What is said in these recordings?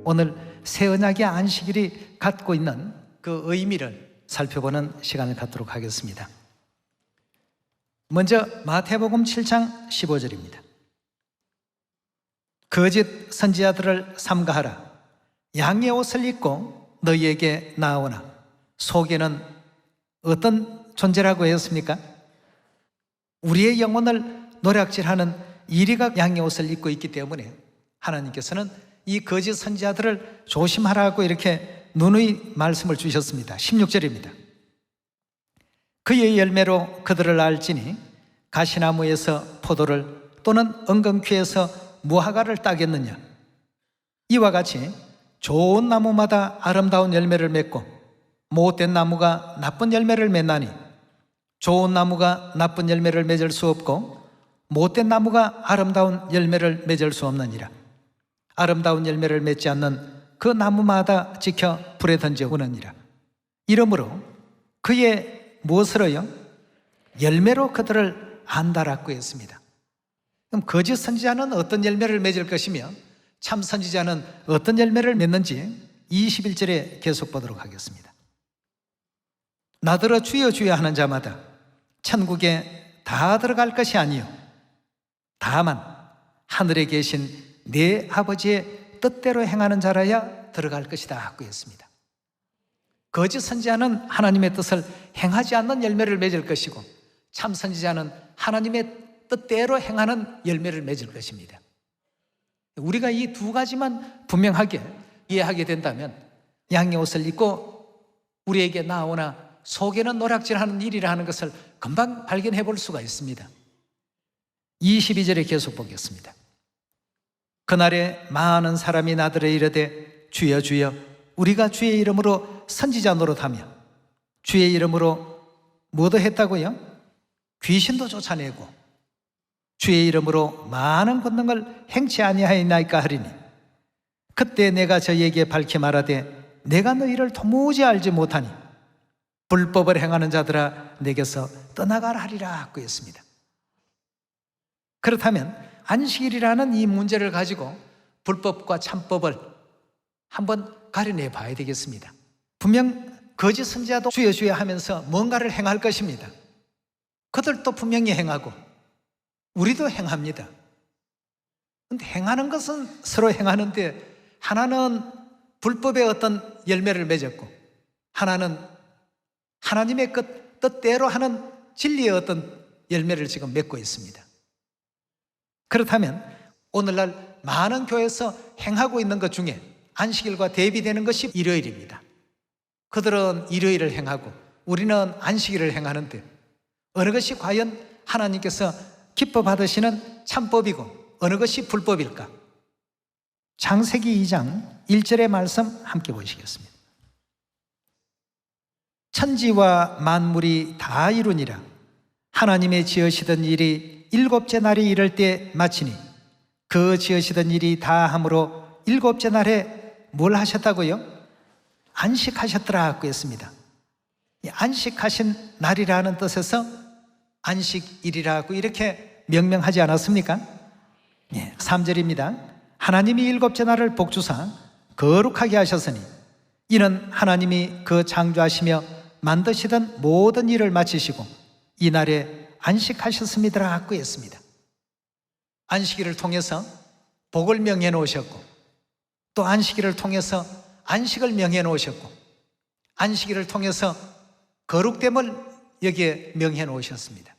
오늘 새 언약의 안식일이 갖고 있는 그 의미를 살펴보는 시간을 갖도록 하겠습니다. 먼저 마태복음 7장 15절입니다. 거짓 선지자들을 삼가하라. 양의 옷을 입고 너희에게 나오나 속에는 어떤 존재라고 했습니까? 우리의 영혼을 노략질하는 이리가 양의 옷을 입고 있기 때문에 하나님께서는 이 거짓 선지자들을 조심하라고 이렇게 누누이 말씀을 주셨습니다. 16절입니다. 그의 열매로 그들을 알지니 가시나무에서 포도를 또는 엉겅퀴에서 무화과를 따겠느냐. 이와 같이 좋은 나무마다 아름다운 열매를 맺고 못된 나무가 나쁜 열매를 맺나니 좋은 나무가 나쁜 열매를 맺을 수 없고 못된 나무가 아름다운 열매를 맺을 수 없느니라. 아름다운 열매를 맺지 않는 그 나무마다 지켜 불에 던져 오느니라. 이러므로 그의 무엇으로요? 열매로 그들을 안다라고 했습니다. 그럼 거짓 선지자는 어떤 열매를 맺을 것이며 참 선지자는 어떤 열매를 맺는지 21절에 계속 보도록 하겠습니다. 나더러 주여 주여 하는 자마다 천국에 다 들어갈 것이 아니요 다만 하늘에 계신 내 아버지의 뜻대로 행하는 자라야 들어갈 것이다 하고 했습니다. 거짓 선지자는 하나님의 뜻을 행하지 않는 열매를 맺을 것이고 참 선지자는 하나님의 뜻대로 행하는 열매를 맺을 것입니다. 우리가 이 두 가지만 분명하게 이해하게 된다면 양의 옷을 입고 우리에게 나오나 속에는 노략질하는 일이라 하는 것을 금방 발견해 볼 수가 있습니다. 22절에 계속 보겠습니다. 그날에 많은 사람이 나더러 이르되 주여 주여 우리가 주의 이름으로 선지자 노릇하며 주의 이름으로 뭐도 했다고요? 귀신도 쫓아내고 주의 이름으로 많은 권능을 행치 아니하였나이까 하리니 그때 내가 저희에게 밝히 말하되 내가 너희를 도무지 알지 못하니 불법을 행하는 자들아 내게서 떠나가라 하리라 하고 했습니다. 그렇다면 안식일이라는 이 문제를 가지고 불법과 참법을 한번 가려내 봐야 되겠습니다. 분명 거짓 선지자도 주여 주여 하면서 뭔가를 행할 것입니다. 그들도 분명히 행하고 우리도 행합니다. 그런데 행하는 것은 서로 행하는데 하나는 불법의 어떤 열매를 맺었고 하나는 하나님의 뜻대로 하는 진리의 어떤 열매를 지금 맺고 있습니다. 그렇다면 오늘날 많은 교회에서 행하고 있는 것 중에 안식일과 대비되는 것이 일요일입니다. 그들은 일요일을 행하고 우리는 안식일을 행하는데 어느 것이 과연 하나님께서 기뻐 받으시는 참법이고 어느 것이 불법일까? 창세기 2장 1절의 말씀 함께 보시겠습니다. 천지와 만물이 다 이루니라. 하나님의 지으시던 일이 일곱째 날이 이를 때 마치니 그 지으시던 일이 다 함으로 일곱째 날에 뭘 하셨다고요? 안식하셨더라고 했습니다. 안식하신 날이라는 뜻에서 안식일이라고 이렇게 명명하지 않았습니까? 3절입니다. 하나님이 일곱째 날을 복주사 거룩하게 하셨으니 이는 하나님이 그 창조하시며 만드시던 모든 일을 마치시고 이 날에 안식하셨습니다라고 했습니다. 안식일을 통해서 복을 명해 놓으셨고 또 안식일을 통해서 안식을 명해 놓으셨고 안식일을 통해서 거룩됨을 여기에 명해 놓으셨습니다.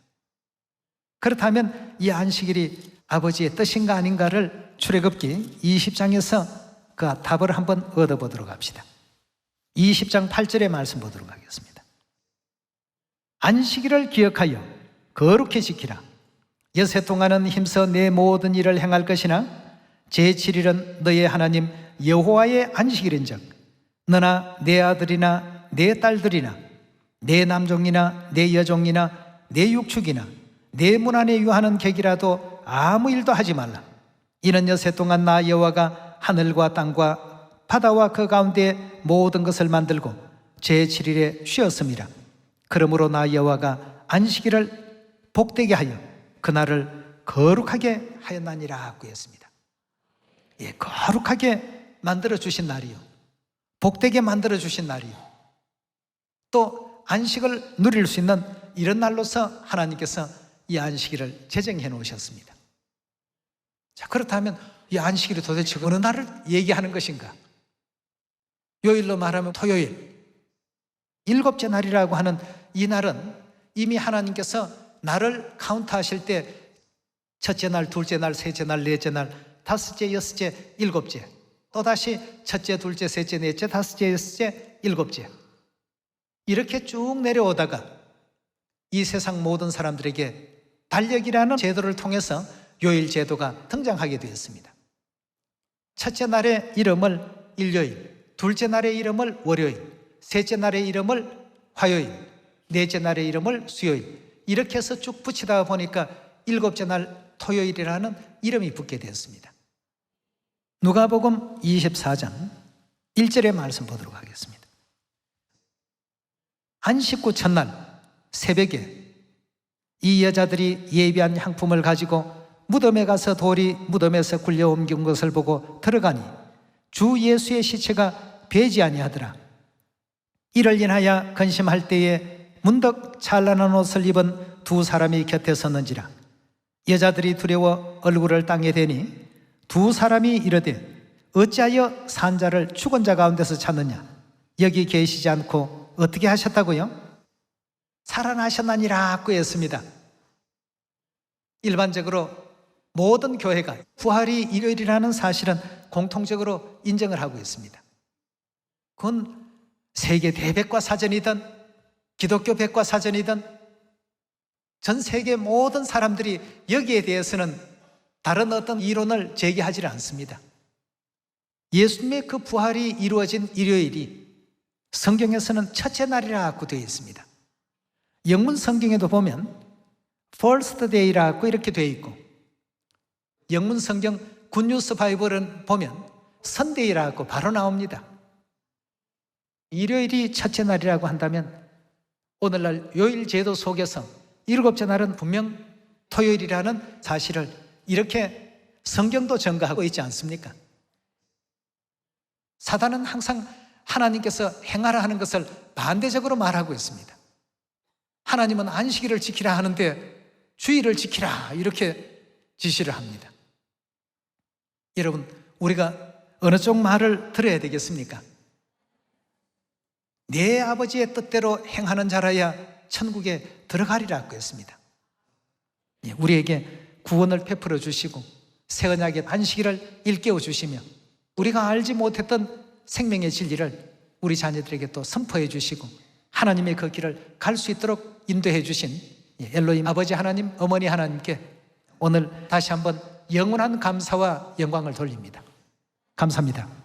그렇다면 이 안식일이 아버지의 뜻인가 아닌가를 출애굽기 20장에서 그 답을 한번 얻어보도록 합시다. 20장 8절의 말씀 보도록 하겠습니다. 안식일을 기억하여 거룩히 지키라. 여세 동안은 힘써 내 모든 일을 행할 것이나 제7일은 너의 하나님 여호와의 안식일인즉 너나 내 아들이나 내 딸들이나 내 남종이나 내 여종이나 내 육축이나 내 문 안에 유하는 객이라도 아무 일도 하지 말라. 이는 여세 동안 나 여호와가 하늘과 땅과 바다와 그 가운데 모든 것을 만들고 제7일에 쉬었습니다. 그러므로 나 여호와가 안식일을 복되게 하여 그날을 거룩하게 하였나니라고 했습니다. 예, 거룩하게 만들어 주신 날이요, 복되게 만들어 주신 날이요, 또 안식을 누릴 수 있는 이런 날로서 하나님께서 이 안식일을 제정해 놓으셨습니다. 자, 그렇다면 이 안식일이 도대체 어느 날을 얘기하는 것인가? 요일로 말하면 토요일, 일곱째 날이라고 하는 이 날은 이미 하나님께서 날을 카운트하실 때 첫째 날, 둘째 날, 셋째 날, 넷째 날, 다섯째, 여섯째, 일곱째, 또다시 첫째, 둘째, 셋째, 넷째, 다섯째, 여섯째, 일곱째, 이렇게 쭉 내려오다가 이 세상 모든 사람들에게 달력이라는 제도를 통해서 요일 제도가 등장하게 되었습니다. 첫째 날의 이름을 일요일, 둘째 날의 이름을 월요일, 셋째 날의 이름을 화요일, 넷째 날의 이름을 수요일, 이렇게 해서 쭉 붙이다 보니까 일곱째 날 토요일이라는 이름이 붙게 되었습니다. 누가복음 24장 1절의 말씀 보도록 하겠습니다. 안식 후 첫날 새벽에 이 여자들이 예비한 향품을 가지고 무덤에 가서 돌이 무덤에서 굴려 옮긴 것을 보고 들어가니 주 예수의 시체가 배지 아니하더라. 이를 인하여 근심할 때에 문득 찬란한 옷을 입은 두 사람이 곁에 섰는지라. 여자들이 두려워 얼굴을 땅에 대니 두 사람이 이르되 어찌하여 산 자를 죽은 자 가운데서 찾느냐? 여기 계시지 않고 어떻게 하셨다고요? 살아나셨나니라고 했습니다. 일반적으로 모든 교회가 부활이 일요일이라는 사실은 공통적으로 인정을 하고 있습니다. 그건 세계 대백과사전이든 기독교 백과사전이든 전 세계 모든 사람들이 여기에 대해서는 다른 어떤 이론을 제기하지 않습니다. 예수님의 그 부활이 이루어진 일요일이 성경에서는 첫째 날이라고 되어 있습니다. 영문 성경에도 보면 First Day라고 이렇게 되어 있고, 영문 성경 굿뉴스 바이블은 보면 선데이라고 바로 나옵니다. 일요일이 첫째 날이라고 한다면 오늘날 요일 제도 속에서 일곱째 날은 분명 토요일이라는 사실을 이렇게 성경도 증거하고 있지 않습니까? 사단은 항상 하나님께서 행하라 하는 것을 반대적으로 말하고 있습니다. 하나님은 안식일을 지키라 하는데 주일을 지키라 이렇게 지시를 합니다. 여러분, 우리가 어느 쪽 말을 들어야 되겠습니까? 내 아버지의 뜻대로 행하는 자라야 천국에 들어가리라고 했습니다. 우리에게 구원을 베풀어 주시고 새 언약의 안식일을 일깨워 주시며 우리가 알지 못했던 생명의 진리를 우리 자녀들에게 또 선포해 주시고 하나님의 그 길을 갈 수 있도록 인도해 주신 엘로힘 아버지 하나님, 어머니 하나님께 오늘 다시 한번 영원한 감사와 영광을 돌립니다. 감사합니다.